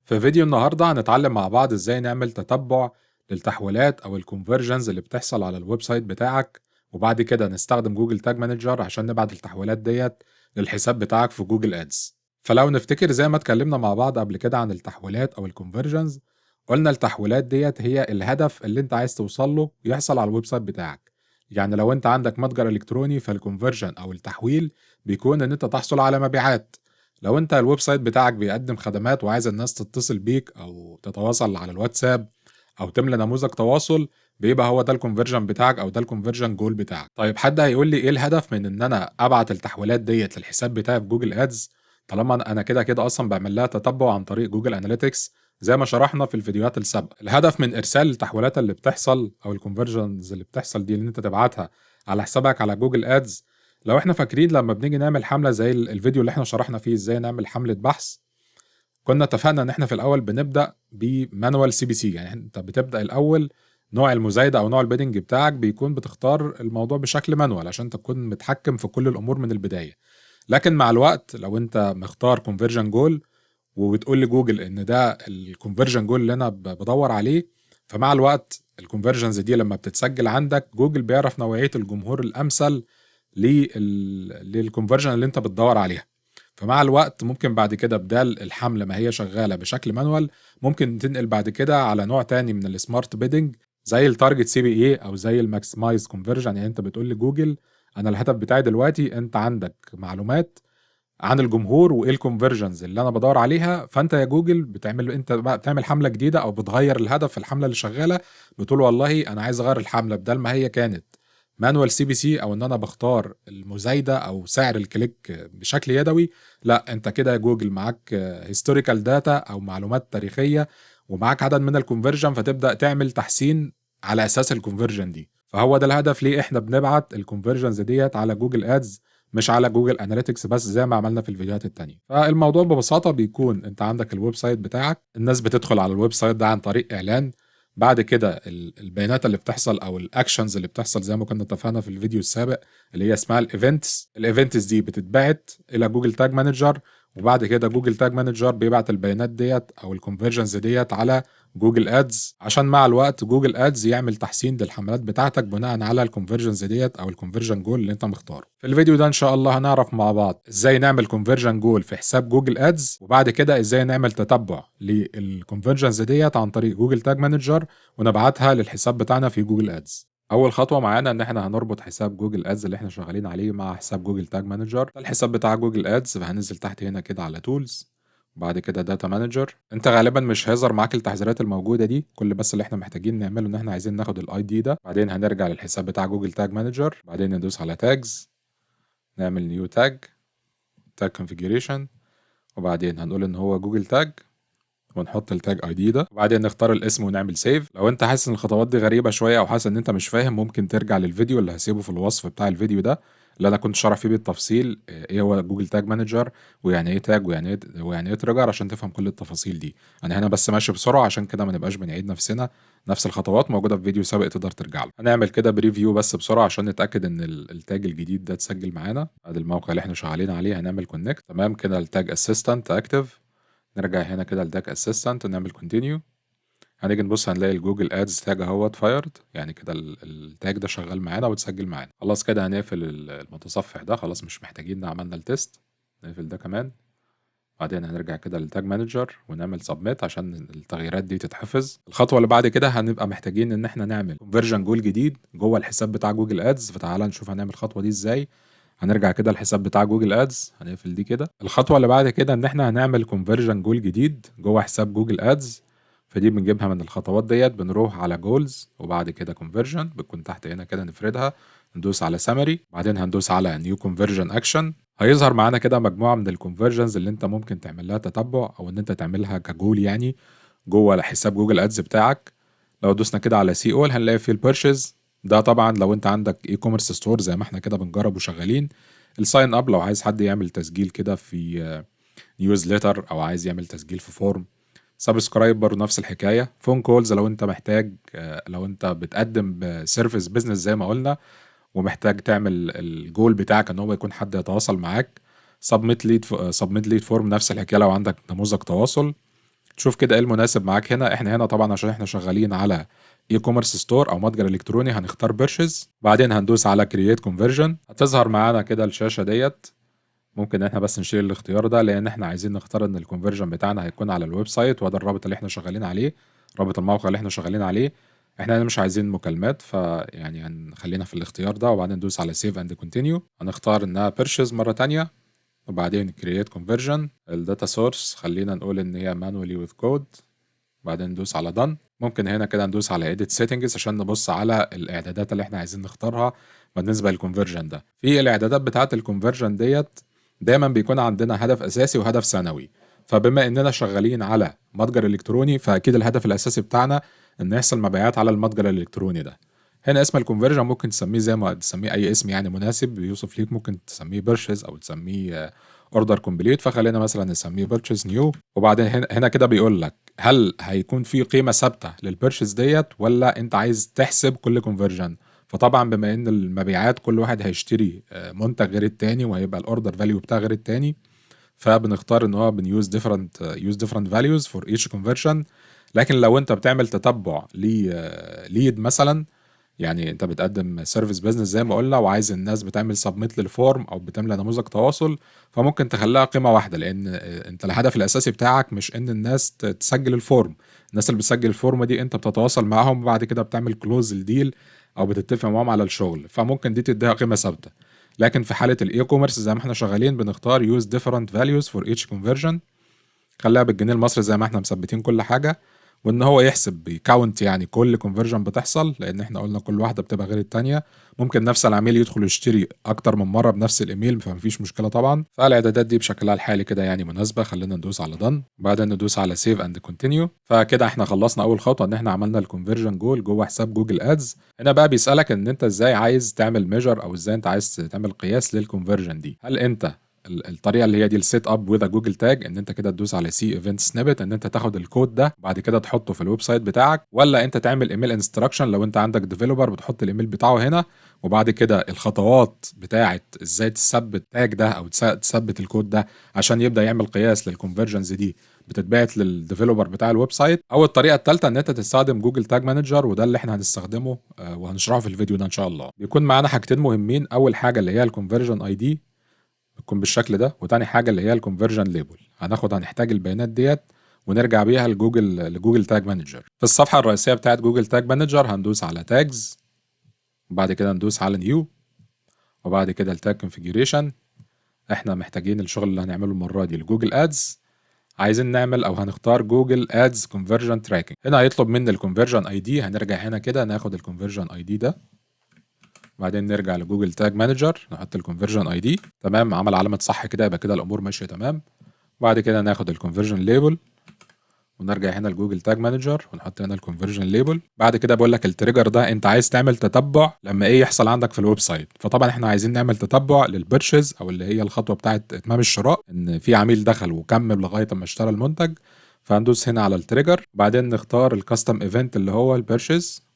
في فيديو النهاردة هنتعلم مع بعض ازاي نعمل تتبع للتحويلات او الكونفرجنز اللي بتحصل على الويب سايت بتاعك، وبعد كده نستخدم جوجل تاج مانجر عشان نبعت التحويلات ديت للحساب بتاعك في جوجل ادز. فلو نفتكر زي ما اتكلمنا مع بعض قبل كده عن التحويلات او الكونفرجنز، قلنا التحويلات ديت هي الهدف اللي انت عايز توصل له يحصل على الويب سايت بتاعك. يعني لو انت عندك متجر الكتروني فالكونفرجن او التحويل بيكون ان انت تحصل على مبيعات. لو انت الويب سايت بتاعك بيقدم خدمات وعايز الناس تتصل بيك او تتواصل على الواتساب او تملى نموذج تواصل، بيبقى هو ده الكونفرجن بتاعك او ده الكونفرجن جول بتاعك. طيب حد هيقول لي ايه الهدف من ان انا ابعت التحويلات ديت للحساب بتاعي في جوجل ادز، طالما انا كده كده اصلا بعمل لها تتبع عن طريق جوجل اناليتكس زي ما شرحنا في الفيديوهات السابقه. الهدف من ارسال التحويلات اللي بتحصل او الكونفرجنز اللي بتحصل دي ان انت تبعتها على حسابك على جوجل ادز. لو احنا فاكرين لما بنيجي نعمل حملة زي الفيديو اللي احنا شرحنا فيه ازاي نعمل حملة بحث، كنا اتفقنا ان احنا في الاول بنبدأ بمانوال سي بي سي. يعني انت بتبدأ الاول نوع المزايدة او نوع البيدنج بتاعك بيكون بتختار الموضوع بشكل مانوال عشان تكون متحكم في كل الامور من البداية. لكن مع الوقت لو انت مختار كونفرجن جول وبتقول لجوجل ان ده الكونفرجن جول اللي انا بدور عليه، فمع الوقت الكونفرجنز دي لما بتتسجل عندك جوجل بيعرف نوعية الجمهور الامثل للكونفرجن اللي انت بتدور عليها. فمع الوقت ممكن بعد كده بدال الحملة ما هي شغالة بشكل مانوال، ممكن تنقل بعد كده على نوع تاني من السمارت بيدنج زي التارجت سي بي اي او زي الماكسمايز كونفرجن. يعني انت بتقول لجوجل انا الهدف بتاعي دلوقتي انت عندك معلومات عن الجمهور وايه الكونفرجنز اللي انا بدور عليها، فانت يا جوجل انت بقى بتعمل حمله جديده او بتغير الهدف في الحمله اللي شغاله. بتقول والله انا عايز اغير الحمله بدل ما هي كانت مانوال سي بي سي او ان انا بختار المزايده او سعر الكليك بشكل يدوي، لا انت كده يا جوجل معاك هيستوريكال داتا او معلومات تاريخيه ومعاك عدد من الكونفرجن، فتبدا تعمل تحسين على اساس الكونفرجن دي. فهو ده الهدف ليه احنا بنبعت الكونفرجنز ديت على جوجل ادز مش على جوجل اناليتكس بس زي ما عملنا في الفيديوهات التانية. فالموضوع ببساطة بيكون انت عندك الويب سايت بتاعك، الناس بتدخل على الويب سايت ده عن طريق اعلان. بعد كده البيانات اللي بتحصل او الاكشنز اللي بتحصل زي ما كنا اتفقنا في الفيديو السابق اللي هي اسمها الايفنتس دي بتتبعت الى جوجل تاج مانجر، وبعد كده جوجل تاج مانجر بيبعت البيانات ديت او الكونفرجنز ديت على جوجل ادز عشان مع الوقت جوجل ادز يعمل تحسين للحملات بتاعتك بناء على الكونفرجنز ديت او الكونفرجن جول اللي انت مختاره. في الفيديو ده ان شاء الله هنعرف مع بعض ازاي نعمل كونفرجن جول في حساب جوجل ادز، وبعد كده ازاي نعمل تتبع للكونفرجنز ديت عن طريق جوجل تاج مانجر ونبعتها للحساب بتاعنا في جوجل ادز. اول خطوه معانا ان احنا هنربط حساب جوجل ادز اللي احنا شغالين عليه مع حساب جوجل تاج مانجر. ده الحساب بتاع جوجل ادز، فهننزل تحت هنا كده على تولز، وبعد كده داتا مانجر. انت غالبا مش هيظهر معاك التحذيرات الموجوده دي، كل بس اللي احنا محتاجين نعمله ان احنا عايزين ناخد الاي دي ده. بعدين هنرجع للحساب بتاع جوجل تاج مانجر، بعدين ندوس على تاجز، نعمل نيو تاج كونفيجريشن، وبعدين هنقول ان هو جوجل تاج ونحط التاج اي دي ده، وبعدين نختار الاسم ونعمل سيف. لو انت حاسس ان الخطوات دي غريبه شويه او حاسس ان انت مش فاهم، ممكن ترجع للفيديو اللي هسيبه في الوصف بتاع الفيديو ده اللي انا كنت شرح فيه بالتفصيل ايه هو جوجل تاج مانجر ويعني ايه تاج ويعني ايه تريجر عشان تفهم كل التفاصيل دي. انا هنا بس ماشي بسرعه عشان كده ما نبقاش بنعيد نفسنا، نفس الخطوات موجوده في فيديو سابق تقدر ترجع له. هنعمل كده بريفيو بس بسرعه عشان نتاكد ان التاج الجديد ده اتسجل معانا. ادي الموقع اللي احنا شغالين عليه، هنعمل كونكت تمام كده. التاج اسيستنت اكتف، نرجع هنا كده لتاج اسيستنت ونعمل كونتينيو. هنيجي نبص هنلاقي الجوجل ادز تاج اهوت فايرد، يعني كده التاج ده شغال معانا وتسجل معانا. خلاص كده هنقفل المتصفح ده، خلاص مش محتاجين عملنا التيست، نقفل ده كمان. بعدين هنرجع كده للتاج مانجر ونعمل سبميت عشان التغييرات دي تتحفظ. الخطوه اللي بعد كده هنبقى محتاجين ان احنا نعمل كونفرجن جول جديد جوه الحساب بتاع جوجل ادز، فتعالى نشوف هنعمل الخطوه دي ازاي. هنرجع كده الحساب بتاع جوجل ادز، هنقفل دي كده. الخطوه اللي بعد كده ان احنا هنعمل كونفرجن جول جديد جوه حساب جوجل ادز، فدي بنجيبها من الخطوات ديت. بنروح على جولز وبعد كده كونفرجن، بتكون تحت هنا كده نفردها، ندوس على سامري، بعدين هندوس على نيو كونفرجن اكشن. هيظهر معانا كده مجموعه من الكونفرجنز اللي انت ممكن تعمل لها تتبع او ان انت تعملها كجول يعني جوه حساب جوجل ادز بتاعك. لو دوسنا كده على سي اول هنلاقي في البيرشيز، ده طبعا لو انت عندك اي كوميرس ستور زي ما احنا كده بنجرب وشغالين. الساين اب لو عايز حد يعمل تسجيل كده في نيوزليتر او عايز يعمل تسجيل في فورم. سبسكرايب برضه نفس الحكايه. فون كولز لو انت محتاج، لو انت بتقدم سيرفيس بزنس زي ما قلنا ومحتاج تعمل الجول بتاعك ان هو يكون حد يتواصل معاك. سبميت ليد فورم نفس الحكايه لو عندك نموذج تواصل. تشوف كده ايه المناسب معاك هنا. احنا هنا طبعا عشان احنا شغالين على اي كوميرس ستور او متجر الكتروني هنختار بيرشيز، بعدين هندوس على كرييت كونفرجن. هتظهر معانا كده الشاشه ديت. ممكن احنا بس نشيل الاختيار ده لان احنا عايزين نختار ان الكونفرجن بتاعنا هيكون على الويب سايت، وده الرابط اللي احنا شغالين عليه، رابط الموقع اللي احنا شغالين عليه. احنا هنا مش عايزين مكالمات، فيعني هنخلينا في الاختيار ده، وبعدين ندوس على سيف اند كونتينيو. هنختار انها بيرشيز مره تانية، وبعدين كرييت كونفرجن. الداتا سورس خلينا نقول ان هي مانوالي وذ كود، بعدين ندوس على done. ممكن هنا كده ندوس على edit settings عشان نبص على الاعدادات اللي احنا عايزين نختارها بالنسبه للكونفرجن ده. في الاعدادات بتاعه الكونفرجن ديت دايما بيكون عندنا هدف اساسي وهدف ثانوي، فبما اننا شغالين على متجر الكتروني فاكيد الهدف الاساسي بتاعنا ان يحصل مبيعات على المتجر الالكتروني ده. هنا اسم الكونفرجن ممكن تسميه زي ما تسميه اي اسم يعني مناسب يوصف ليك، ممكن تسميه بيرشيز او تسميه اوردر كومبليت، فخلينا مثلا نسميه بيرشيز نيو. وبعدين هنا كده بيقول لك هل هيكون في قيمه ثابته للبيرشيز ديت ولا انت عايز تحسب كل كونفرجن. فطبعا بما ان المبيعات كل واحد هيشتري منتج غير التاني وهيبقى الاوردر فاليو بتاع غير التاني، فبنختار ان هو بنيوز ديفرنت فاليوز فور ايتش كونفرجن. لكن لو انت بتعمل تتبع ليد مثلا، يعني انت بتقدم سيرفيس بيزنس زي ما قلنا وعايز الناس بتعمل سبميت للفورم او بتملى نموذج تواصل، فممكن تخليها قيمه واحده، لان انت الهدف الاساسي بتاعك مش ان الناس تسجل الفورم. الناس اللي بتسجل الفورم دي انت بتتواصل معاهم وبعد كده بتعمل كلوز الديل او بتتفق معاهم على الشغل، فممكن دي تديها قيمه ثابته. لكن في حاله الاي كوميرس زي ما احنا شغالين بنختار يوز ديفرنت فاليوز فور ايتش كونفرجن. خليها بالجنيه المصري زي ما احنا مثبتين كل حاجه، وان هو يحسب بيكاونت يعني كل كونفرجن بتحصل، لان احنا قلنا كل واحده بتبقى غير التانيه. ممكن نفس العميل يدخل يشتري اكتر من مره بنفس الايميل فمفيش مشكله طبعا. فالاعدادات دي بشكلها الحالي كده يعني مناسبه. خلينا ندوس على دن، بعدين ندوس على سيف اند كونتينيو. فكده احنا خلصنا اول خطوه ان احنا عملنا الكونفرجن جول جوه حساب جوجل ادز. هنا بقى بيسالك ان انت ازاي عايز تعمل ميجر او ازاي انت عايز تعمل قياس للكونفرجن دي. هل انت الطريقه اللي هي دي السيت اب وذ جوجل تاج ان انت كده تدوس على سي ايفنت سنيبت ان انت تاخد الكود ده بعد كده تحطه في الويب سايت بتاعك، ولا انت تعمل ايميل انستراكشن لو انت عندك ديفلوبر بتحط الايميل بتاعه هنا، وبعد كده الخطوات بتاعت ازاي تثبت تاج ده او تثبت الكود ده عشان يبدا يعمل قياس للكونفرجنز دي بتتبعت للديفلوبر بتاع الويب سايت. او الطريقه الثالثه ان انت تستخدم جوجل تاج مانجر، وده اللي احنا هنستخدمه وهنشرحه في الفيديو ده ان شاء الله. بيكون معانا حاجتين مهمين، اول حاجه اللي هي الكونفرجن اي دي بتكون بالشكل ده، وتاني حاجه اللي هي الكونفرجن ليبل. هنحتاج البيانات ديت ونرجع بيها لجوجل تاج مانجر. في الصفحه الرئيسيه بتاعت جوجل تاج مانجر هندوس على تاجز، وبعد كده ندوس على نيو، وبعد كده التاج كونفيجريشن. احنا محتاجين الشغل اللي هنعمله المره دي لجوجل ادز، عايزين نعمل او هنختار جوجل ادز كونفرجن تراكنج. هنا هيطلب مني الكونفرجن اي دي، هنرجع هنا كده ناخد الكونفرجن اي دي ده، بعدين نرجع لجوجل تاج مانجر نحط الكونفرجن اي دي. تمام، عمل علامه صح كده، يبقى كده الامور ماشيه تمام. بعد كده ناخد الكونفرجن ليبل ونرجع هنا لجوجل تاج مانجر ونحط هنا الكونفرجن ليبل. بعد كده بقول لك التريجر ده انت عايز تعمل تتبع لما ايه يحصل عندك في الويب سايت، فطبعا احنا عايزين نعمل تتبع للبيرشيز او اللي هي الخطوه بتاعه اتمام الشراء، ان في عميل دخل وكمل لغايه ما اشترى المنتج. فهندوس هنا على التريجر، بعدين نختار الكاستم ايفنت اللي هو البيرشيز،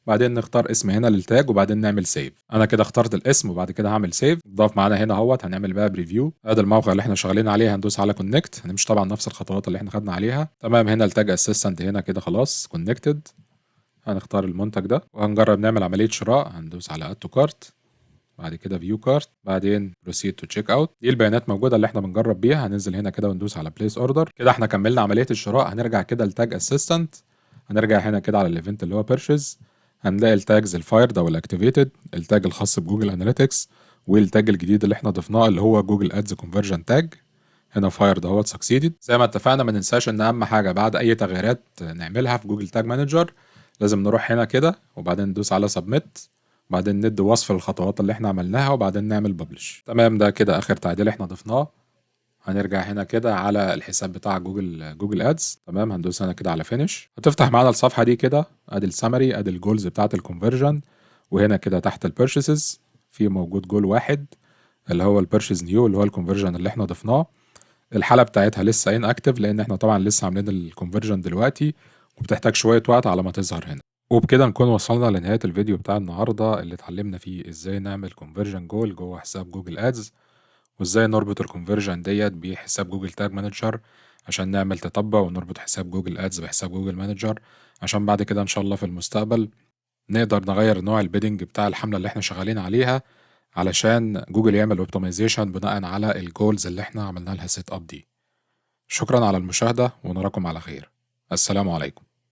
بعدين نختار اسم هنا للتاج، وبعدين نعمل سيف. انا كده اخترت الاسم وبعد كده هعمل سيف. ضاف معانا هنا اهوت، هنعمل بقى بريفيو. ادي الموقع اللي احنا شغالين عليه، هندوس على كونكت، هنمشي طبعا نفس الخطوات اللي احنا خدنا عليها. تمام، هنا التاج اسيستنت هنا كده خلاص كونكتد. هنختار المنتج ده وهنجرب نعمل عمليه شراء. هندوس على اد تو كارت، بعد كده فيو كارت، بعدين بروسيد تو تشيك اوت. دي البيانات موجوده اللي احنا بنجرب بيها. هننزل هنا كده وندوس على بليس اوردر. كده احنا كملنا عمليه الشراء. هنرجع كده لتاج اسيستنت، هنرجع هنا كده على الايفنت اللي هو بيرشيز، هنلاقي التاجز الفايرد او الاكتيفيتد، التاج الخاص بجوجل اناليتكس، والتاج الجديد اللي احنا ضفناه اللي هو جوجل ادز كونفرجن تاج. هنا فايرد اهوت سكسيدد. زي ما اتفقنا ما ننساش ان اهم حاجه بعد اي تغييرات نعملها في جوجل تاج مانجر لازم نروح هنا كده وبعدين ندوس على سبميت، بعدين ندي وصف للخطوات اللي احنا عملناها وبعدين نعمل ببلش. تمام، ده كده اخر تعديل احنا ضفناه. هنرجع هنا كده على الحساب بتاع جوجل ادز. تمام، هندوس هنا كده على فينيش. هتفتح معانا الصفحه دي كده، ادي السمري، ادي الجولز بتاعه الكونفرجن، وهنا كده تحت البيرشيسز في موجود جول واحد اللي هو البيرشيز نيو اللي هو الكونفرجن اللي احنا ضفناه. الحاله بتاعتها لسه ان اكتف لان احنا طبعا لسه عاملين الكونفرجن دلوقتي وبتحتاج شويه وقت على ما تظهر هنا. وبكده نكون وصلنا لنهايه الفيديو بتاع النهارده اللي اتعلمنا فيه ازاي نعمل كونفرجن جول جوه حساب جوجل ادز، وازاي نربط الكونفرجن ديت بحساب جوجل تاج مانجر عشان نعمل تتبع ونربط حساب جوجل ادز بحساب جوجل مانجر، عشان بعد كده ان شاء الله في المستقبل نقدر نغير نوع البيدنج بتاع الحملة اللي احنا شغالين عليها، علشان جوجل يعمل اوبتمايزيشن بناء على الجولز اللي احنا عملنا لها سيت اب دي. شكرا على المشاهدة ونراكم على خير. السلام عليكم.